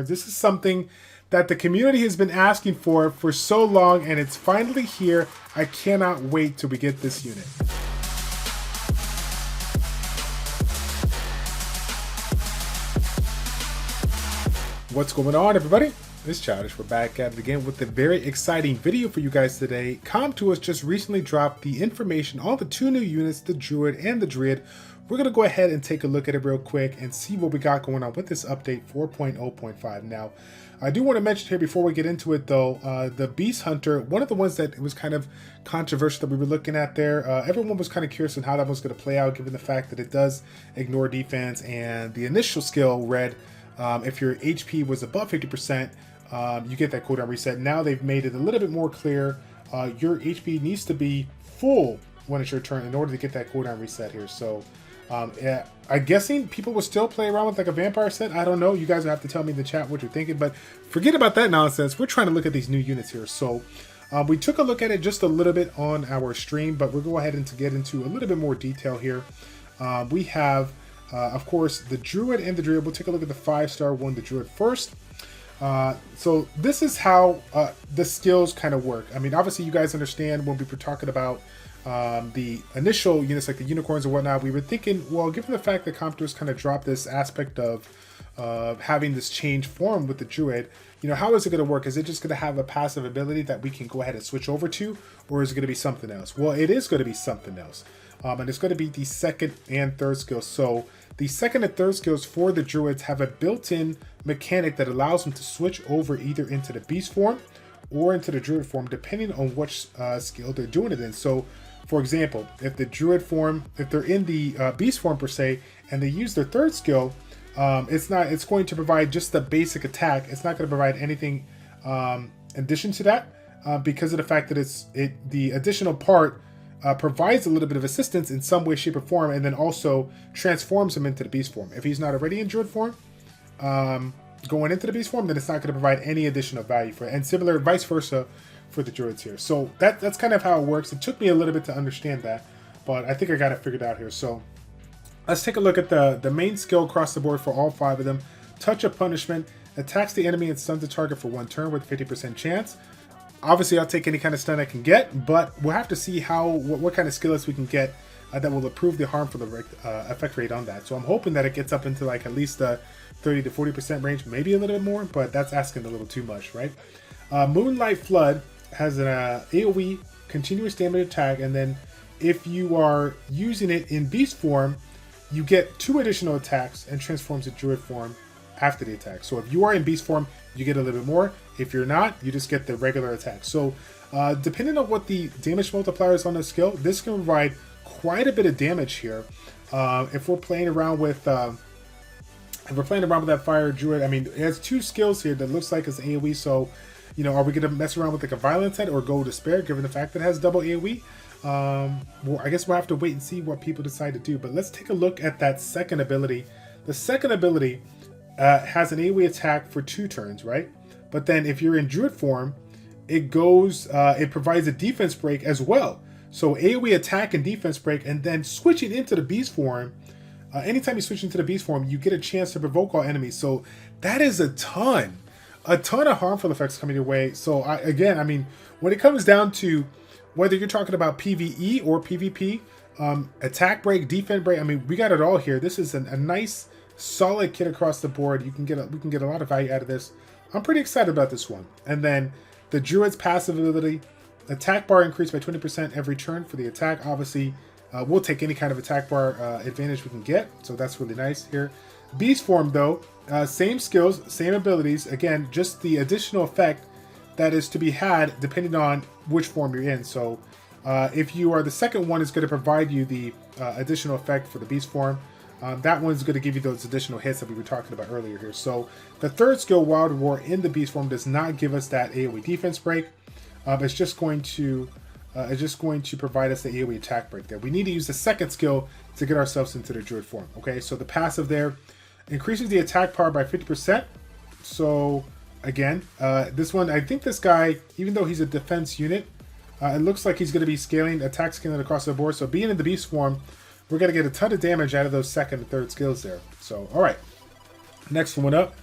This is something that the community has been asking for so long, and it's finally here. I cannot wait till we get this unit. What's going on, everybody? It's Childish. We're back at it again with a very exciting video for you guys today. Com2uS just recently dropped the information on the two new units, the Druid and the Dryad. We're going to go ahead and take a look at it real quick and see what we got going on with this update 4.0.5. Now, I do want to mention here before we get into it though, the Beast Hunter, one of the ones that was kind of controversial that we were looking at there, everyone was kind of curious on how that was going to play out given the fact that it does ignore defense, and the initial skill read if your HP was above 50%, you get that cooldown reset. Now they've made it a little bit more clear. Your HP needs to be full when it's your turn in order to get that cooldown reset here. So yeah, I'm guessing people will still play around with like a vampire set. I don't know. You guys will have to tell me in the chat what you're thinking, but forget about that nonsense. We're trying to look at these new units here. So we took a look at it just a little bit on our stream, but we'll go ahead and get into a little bit more detail here. We have, of course, the Druid and the Dryad. We'll take a look at the 5-star one, the Druid first. So this is how the skills kind of work. I mean, obviously you guys understand when we were talking about the initial units like the unicorns and whatnot, we were thinking, well, given the fact that Com2uS kind of dropped this aspect of having this change form with the Druid, you know, how is it going to work? Is it just going to have a passive ability that we can go ahead and switch over to, or is it going to be something else? Well, it is going to be something else. And it's going to be the second and third skills. So the second and third skills for the Druids have a built-in mechanic that allows them to switch over either into the beast form or into the Druid form, depending on which skill they're doing it in. So for example, if the Druid form, if they're in the beast form per se, and they use their third skill, it's going to provide just the basic attack. It's not going to provide anything in addition to that, because of the fact that the additional part provides a little bit of assistance in some way, shape, or form, and then also transforms him into the beast form. If he's not already in Druid form, going into the beast form, then it's not going to provide any additional value for it, and similar vice versa for the Druids here. So that's kind of how it works. It took me a little bit to understand that, but I think I got it figured out here. So let's take a look at the main skill across the board for all 5 of them. Touch of Punishment attacks the enemy and stuns the target for 1 turn with 50% chance. Obviously, I'll take any kind of stun I can get, but we'll have to see what kind of skill list we can get that will improve the harmful effect rate on that. So I'm hoping that it gets up into like at least the 30 to 40% range, maybe a little bit more, but that's asking a little too much, right? Moonlight Flood has an AoE continuous damage attack, and then if you are using it in beast form, you get 2 additional attacks and transforms to Druid form after the attack. So if you are in beast form, you get a little bit more. If you're not, you just get the regular attack. So depending on what the damage multiplier is on the skill, this can provide quite a bit of damage here. If we're playing around with that fire Druid, I mean, it has 2 skills here that looks like it's AoE. So, you know, are we gonna mess around with like a violent set or go despair, given the fact that it has double AoE? Well, I guess we'll have to wait and see what people decide to do. But let's take a look at that second ability. The second ability has an AoE attack for 2 turns, right? But then if you're in Druid form, it provides a defense break as well. So AoE attack and defense break, and then switching into the beast form, anytime you switch into the beast form, you get a chance to provoke all enemies. So that is a ton of harmful effects coming your way. So again, I mean, when it comes down to whether you're talking about PvE or PvP, attack break, defense break, I mean, we got it all here. This is a nice, solid kit across the board. We can get a lot of value out of this. I'm pretty excited about this one. And then the Druid's passive ability, attack bar increased by 20% every turn for the attack. Obviously, we'll take any kind of attack bar advantage we can get, so that's really nice here. Beast form though, same skills, same abilities. Again, just the additional effect that is to be had depending on which form you're in. So if you are the second one, is going to provide you the additional effect for the beast form. That one's going to give you those additional hits that we were talking about earlier here. So the third skill, Wild War, in the beast form does not give us that AoE defense break. It's just going to provide us the AoE attack break there. We need to use the second skill to get ourselves into the Druid form. Okay, so the passive there increases the attack power by 50%. So again, this one, I think this guy, even though he's a defense unit, it looks like he's going to be attack scaling across the board. So being in the beast form, we're going to get a ton of damage out of those second and third skills there. So, all right. Next one up,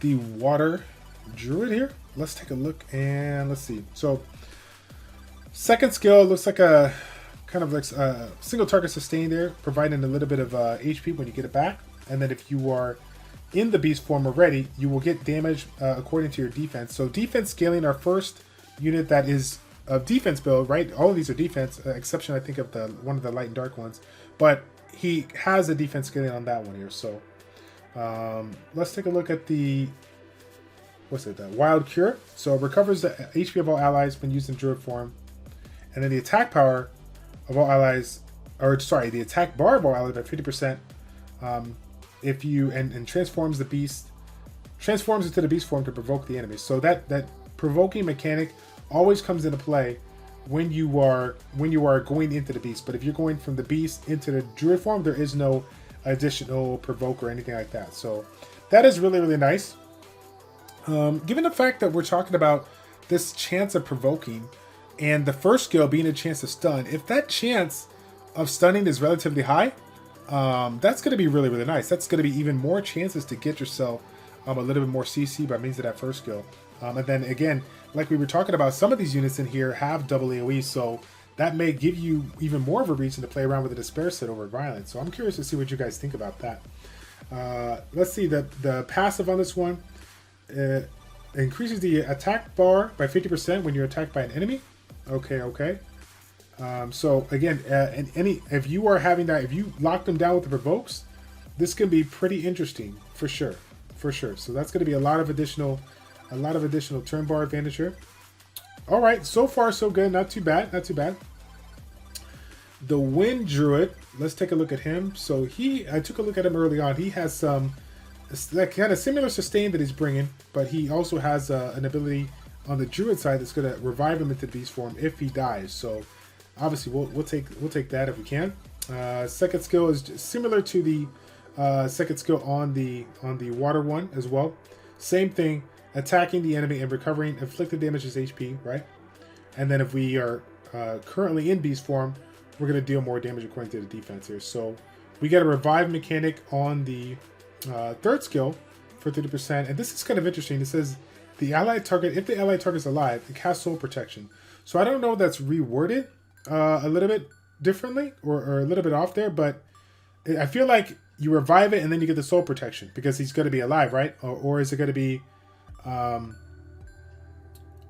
the water druid here. Let's take a look and let's see. So second skill looks like a kind of like a single target sustain there, providing a little bit of HP when you get it back. And then if you are in the beast form already, you will get damage according to your defense. So defense scaling, our first unit that is a defense build, right? All of these are defense, exception I think of the one of the light and dark ones. But he has a defense scaling on that one here. So let's take a look at the the Wild Cure. So it recovers the HP of all allies when used in Druid form, and then the attack power of all allies, or sorry, the attack bar of all allies by 50%. If you and transforms into the beast form to provoke the enemy. So that provoking mechanic always comes into play when you are going into the beast. But if you're going from the beast into the druid form, there is no additional provoke or anything like that. So that is really, really nice. Given the fact that we're talking about this chance of provoking and the first skill being a chance to stun, if that chance of stunning is relatively high, that's going to be really, really nice. That's going to be even more chances to get yourself a little bit more CC by means of that first skill. And then again, like we were talking about, some of these units in here have double AoE, so that may give you even more of a reason to play around with the Despair set over Violence. So I'm curious to see what you guys think about that. Let's see, the passive on this one increases the attack bar by 50% when you're attacked by an enemy. Okay. So again, if you are having that, if you lock them down with the provokes, this can be pretty interesting for sure. So that's going to be a lot of additional turn bar advantage here. All right, so far so good, not too bad. The Wind Druid, let's take a look at him. So I took a look at him early on. He has that kind of similar sustain that he's bringing, but he also has an ability on the Druid side that's going to revive him into the beast form if he dies. So obviously we'll take that if we can. Second skill is similar to the second skill on the water one as well. Same thing, attacking the enemy and recovering inflicted damage as HP, right? And then if we are currently in beast form, we're going to deal more damage according to the defense here. So we get a revive mechanic on the third skill for 30%, and this is kind of interesting. It says if the allied target is alive, it casts soul protection. So I don't know if that's reworded a little bit differently or a little bit off there, but I feel like you revive it and then you get the soul protection because he's going to be alive, right? Or is it going to be I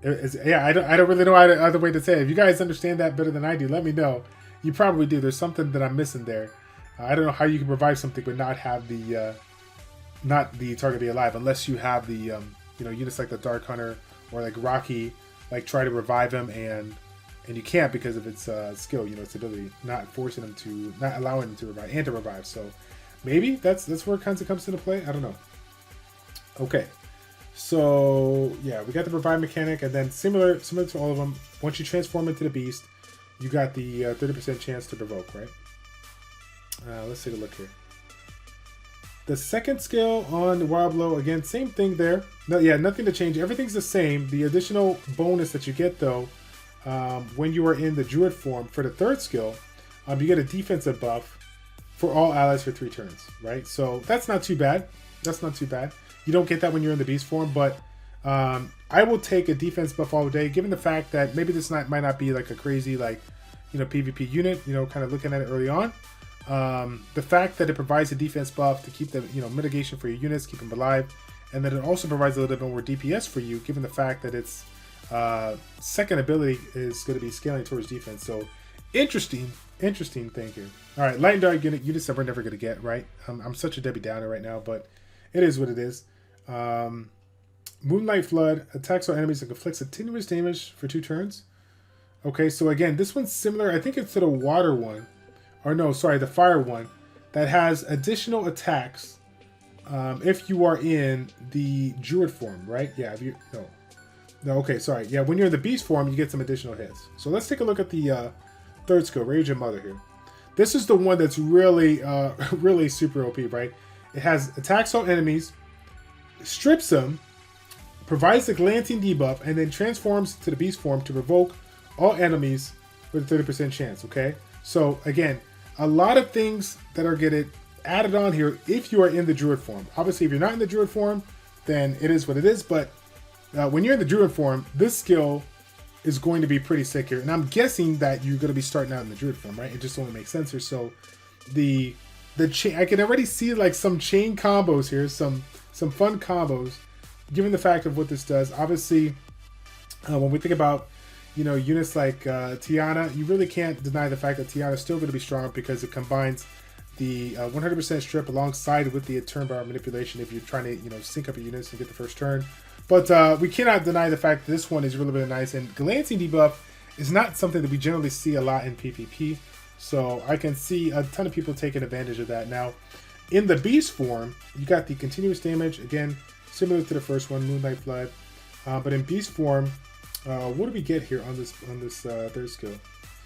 don't really know other way to say it. If you guys understand that better than I do, let me know. You probably do. There's something that I'm missing there. I don't know how you can revive something but not have the target be alive, unless you have the units like the Dark Hunter or like Rocky try to revive him and you can't because of its skill, its ability, not allowing him to revive. So maybe that's where it kind of comes into play. I don't know. Okay. So yeah, we got the revive mechanic, and then similar to all of them, once you transform into the beast, you got the 30% chance to provoke, right? Let's take a look here. The second skill on the Wild Blow, again, same thing there. Nothing to change. Everything's the same. The additional bonus that you get though, when you are in the Druid form for the third skill, you get a defensive buff for all allies for 3 turns, right? So that's not too bad. You don't get that when you're in the beast form, but I will take a defense buff all day, given the fact that maybe this might not be like a crazy PvP unit, kind of looking at it early on. The fact that it provides a defense buff to keep the mitigation for your units, keep them alive, and then it also provides a little bit more DPS for you, given the fact that its second ability is going to be scaling towards defense. So interesting thing here. All right, light and dark units that we're never going to get, right? I'm such a Debbie Downer right now, but it is what it is. Moonlight Flood attacks all enemies and inflicts continuous damage for 2 turns. Okay, so again, this one's similar. I think it's to the water one. Or no, sorry, the fire one. That has additional attacks if you are in the Druid form, right? Yeah, No, okay, sorry. Yeah, when you're in the beast form, you get some additional hits. So let's take a look at the third skill, Rage of Mother here. This is the one that's really, really super OP, right? It has attacks all enemies, strips them, provides the glancing debuff, and then transforms to the beast form to provoke all enemies with a 30% chance, okay? So again, a lot of things that are getting added on here if you are in the Druid form. Obviously, if you're not in the Druid form, then it is what it is. But when you're in the Druid form, this skill is going to be pretty sick here. And I'm guessing that you're going to be starting out in the Druid form, right? It just only makes sense here. So the chain, I can already see like some chain combos here, some fun combos, given the fact of what this does. Obviously, when we think about, you know, units like Tiana, you really can't deny the fact that Tiana is still going to be strong because it combines the 100% strip alongside with the turn bar manipulation if you're trying to, you know, sync up your units and get the first turn. But we cannot deny the fact that this one is really, really nice. And glancing debuff is not something that we generally see a lot in PvP. So I can see a ton of people taking advantage of that. Now, in the Beast form, you got the continuous damage. Again, similar to the first one, Moonlight Flood. But in Beast form, what do we get here on this third skill?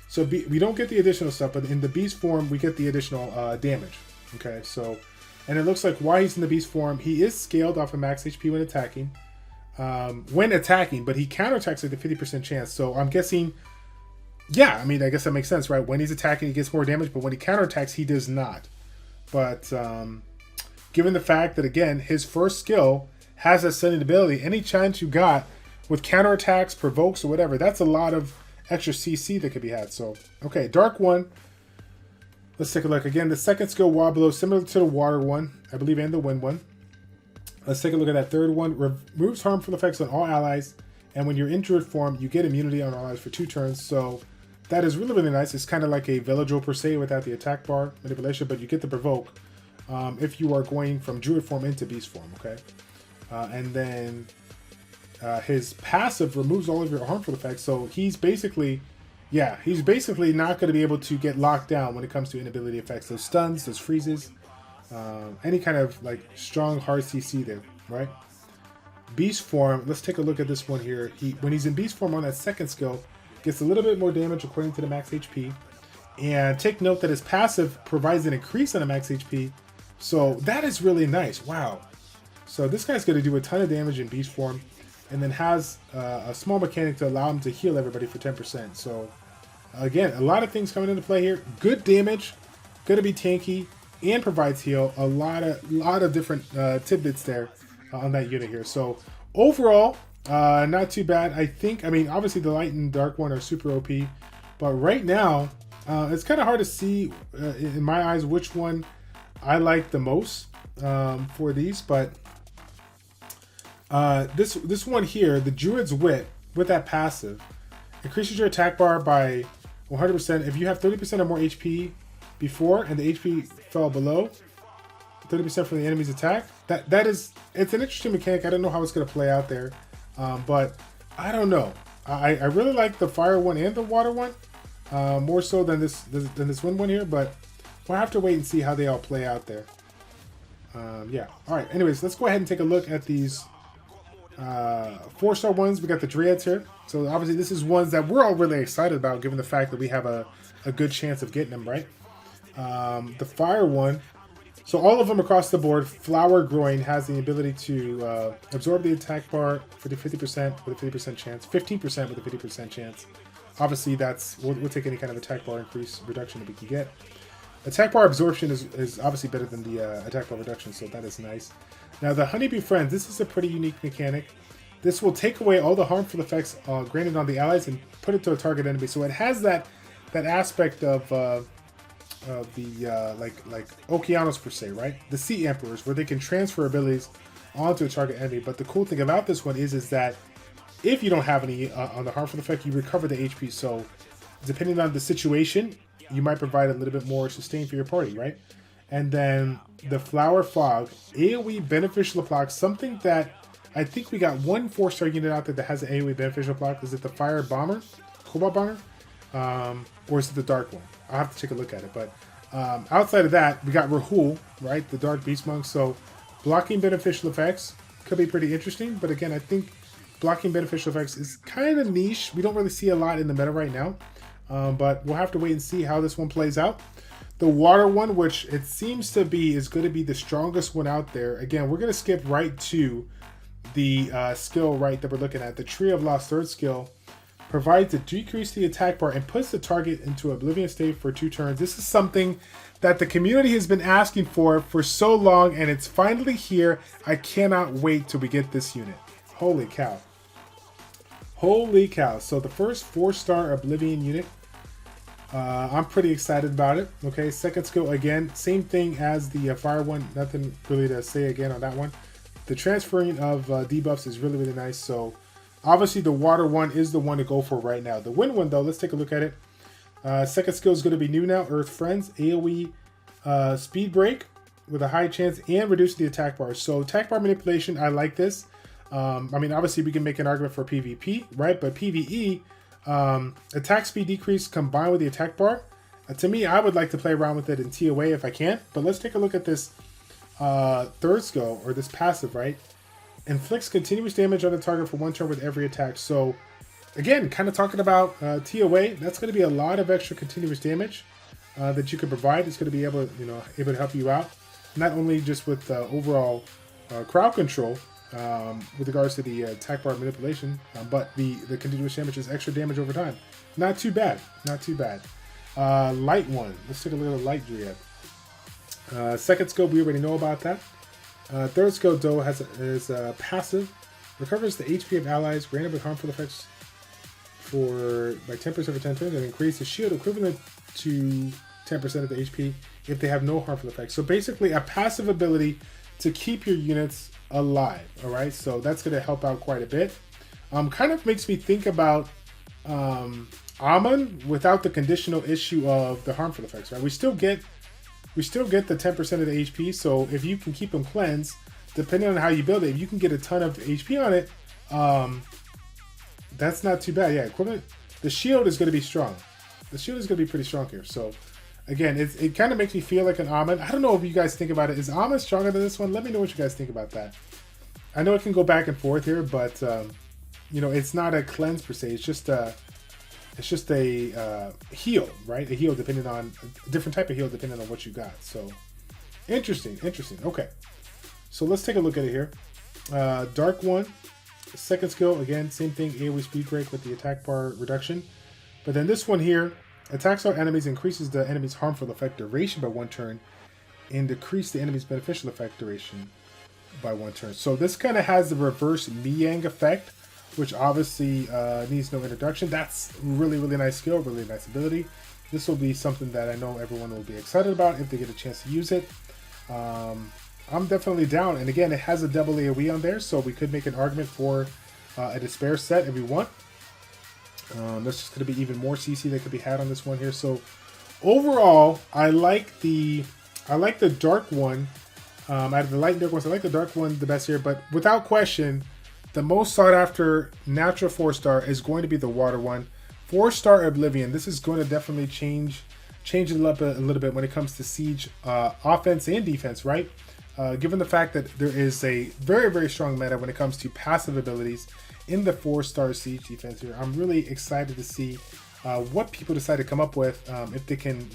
So we don't get the additional stuff, but in the Beast form, we get the additional damage. Okay, so, and it looks like while he's in the Beast form, he is scaled off of max HP when attacking. But he counterattacks at the 50% chance. So I'm guessing, yeah, I mean, I guess that makes sense, right? When he's attacking, he gets more damage, but when he counterattacks, he does not. But given the fact that, again, his first skill has a sending ability, any chance you got with counterattacks, provokes, or whatever, that's a lot of extra CC that could be had. So, okay, Dark one. Let's take a look. Again, the second skill, Wild Blow, similar to the Water one, I believe, and the Wind one. Let's take a look at that third one. Removes harmful effects on all allies, and when you're in Druid form, you get immunity on allies for 2 turns. So that is really, really nice. It's kind of like a Villager per se without the attack bar manipulation, but you get the provoke if you are going from Druid form into Beast form, okay? And then his passive removes all of your harmful effects, so he's basically, yeah, he's basically not going to be able to get locked down when it comes to inability effects. Those stuns, those freezes, any kind of like strong hard CC there, right? Beast form, let's take a look at this one here. When he's in Beast form on that second skill, gets a little bit more damage according to the max HP. And take note that his passive provides an increase on the max HP. So that is really nice. Wow. So this guy's going to do a ton of damage in Beast form, and then has a small mechanic to allow him to heal everybody for 10%. So again, a lot of things coming into play here. Good damage, going to be tanky, and provides heal. A lot of different tidbits there on that unit here. So overall, not too bad. I mean, obviously the light and dark one are super OP, but right now it's kind of hard to see in my eyes which one I like the most for these. But this one here, the Druid's Wit, with that passive, increases your attack bar by 100% if you have 30% or more HP before and the HP fell below 30% from the enemy's attack. It's an interesting mechanic. I don't know how it's going to play out there, but I don't know. I really like the fire one and the water one more so than this wind one here, but we'll have to wait and see how they all play out there. Yeah. All right. Anyways, let's go ahead and take a look at these 4-star ones. We got the Dryads here. So obviously this is ones that we're all really excited about, given the fact that we have a good chance of getting them, right? The fire one. So all of them across the board, Flower Growing has the ability to absorb the attack bar for the 50% with a 50% chance, 15% with a 50% chance. Obviously that's, we'll take any kind of attack bar increase reduction that we can get. Attack bar absorption is obviously better than the attack bar reduction, so that is nice. Now the Honeybee Friends, this is a pretty unique mechanic. This will take away all the harmful effects granted on the allies and put it to a target enemy. So it has that aspect of the like Okeanos per se, right? The Sea Emperors, where they can transfer abilities onto a target enemy. But the cool thing about this one is that if you don't have any on the harmful effect, you recover the HP. So depending on the situation, you might provide a little bit more sustain for your party, right? And then the Flower Fog, AoE beneficial block, something that I think we got one 4-star unit out there that has an AoE beneficial block. Is it the Fire Bomber, Cobalt Bomber, or is it the Dark one? I'll have to take a look at it. But outside of that, we got Rahul, right? The Dark Beast Monk. So blocking beneficial effects could be pretty interesting. But again, I think blocking beneficial effects is kind of niche. We don't really see a lot in the meta right now. But we'll have to wait and see how this one plays out. The water one, which it seems to be, is going to be the strongest one out there. Again, we're going to skip right to the skill that we're looking at. The Tree of Lost third skill provides a decrease to the attack bar and puts the target into Oblivion state for 2 turns. This is something that the community has been asking for so long, and it's finally here. I cannot wait till we get this unit. Holy cow. Holy cow. So the first 4-star Oblivion unit, I'm pretty excited about it. Okay, second skill, again, same thing as the fire one. Nothing really to say again on that one. The transferring of debuffs is really, really nice. So obviously the water one is the one to go for right now. The wind one, though, let's take a look at it. Second skill is going to be new now. Earth Friends, AoE speed break with a high chance and reduce the attack bar. So attack bar manipulation, I like this. I mean, obviously we can make an argument for PvP, right? But PvE, attack speed decrease combined with the attack bar. To me, I would like to play around with it in TOA if I can. But let's take a look at this third skill, or this passive, right? Inflicts continuous damage on the target for 1 turn with every attack. So again, kind of talking about TOA, that's going to be a lot of extra continuous damage that you can provide. It's going to be able to help you out, not only just with overall crowd control with regards to the attack bar manipulation, but the continuous damage is extra damage over time. Not too bad, not too bad. Light one. Let's take a look at the light Dryad. Second skill, we already know about that. Third skill, though, is passive. Recovers the HP of allies granted with harmful effects by 10% for 10 turns, and increase the shield equivalent to 10% of the HP if they have no harmful effects. So basically a passive ability to keep your units alive. All right, so that's going to help out quite a bit. Kind of makes me think about Amon without the conditional issue of the harmful effects. Right, we still get the 10% of the HP. So if you can keep them cleansed, depending on how you build it, if you can get a ton of HP on it, that's not too bad. Yeah, equivalent. The shield is going to be strong. The shield is going to be pretty strong here. So again, it kind of makes me feel like an Amon. I don't know if you guys think about it. Is Amon stronger than this one? Let me know what you guys think about that. I know it can go back and forth here, but it's not a cleanse per se. It's just a heal, right? A heal depending on a different type of heal depending on what you got. So interesting. Okay, so let's take a look at it here. Dark one, second skill, again, same thing, AoE speed break with the attack bar reduction. But then this one here, attacks our enemies, increases the enemy's harmful effect duration by 1 turn, and decrease the enemy's beneficial effect duration by 1 turn. So this kind of has the reverse Miang effect, which obviously needs no introduction. That's really, really nice skill, really nice ability. This will be something that I know everyone will be excited about if they get a chance to use it. I'm definitely down. And again, it has a double AoE on there, so we could make an argument for a Despair set if we want. There's just going to be even more CC that could be had on this one here. So overall, I like the dark one. Out of the light and dark ones, I like the dark one the best here. But without question, the most sought after natural 4-star is going to be the water one. 4-star Oblivion. This is going to definitely change it up a little bit when it comes to siege offense and defense, right? Given the fact that there is a very, very strong meta when it comes to passive abilities in the 4-star siege defense here. I'm really excited to see what people decide to come up with if they can,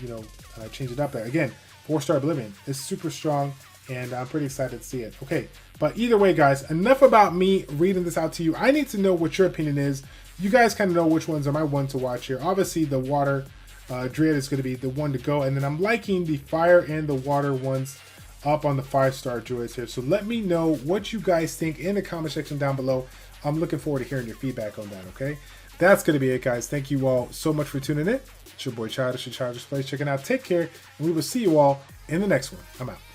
change it up. Again, 4-star Oblivion is super strong, and I'm pretty excited to see it. Okay, but either way, guys, enough about me reading this out to you. I need to know what your opinion is. You guys kind of know which ones are my one to watch here. Obviously, the water Dryad is going to be the one to go, and then I'm liking the fire and the water ones up on the 5-star Druids here. So let me know what you guys think in the comment section down below. I'm looking forward to hearing your feedback on that, okay? That's going to be it, guys. Thank you all so much for tuning in. It's your boy Childish and ChildishPlays checking out. Take care, and we will see you all in the next one. I'm out.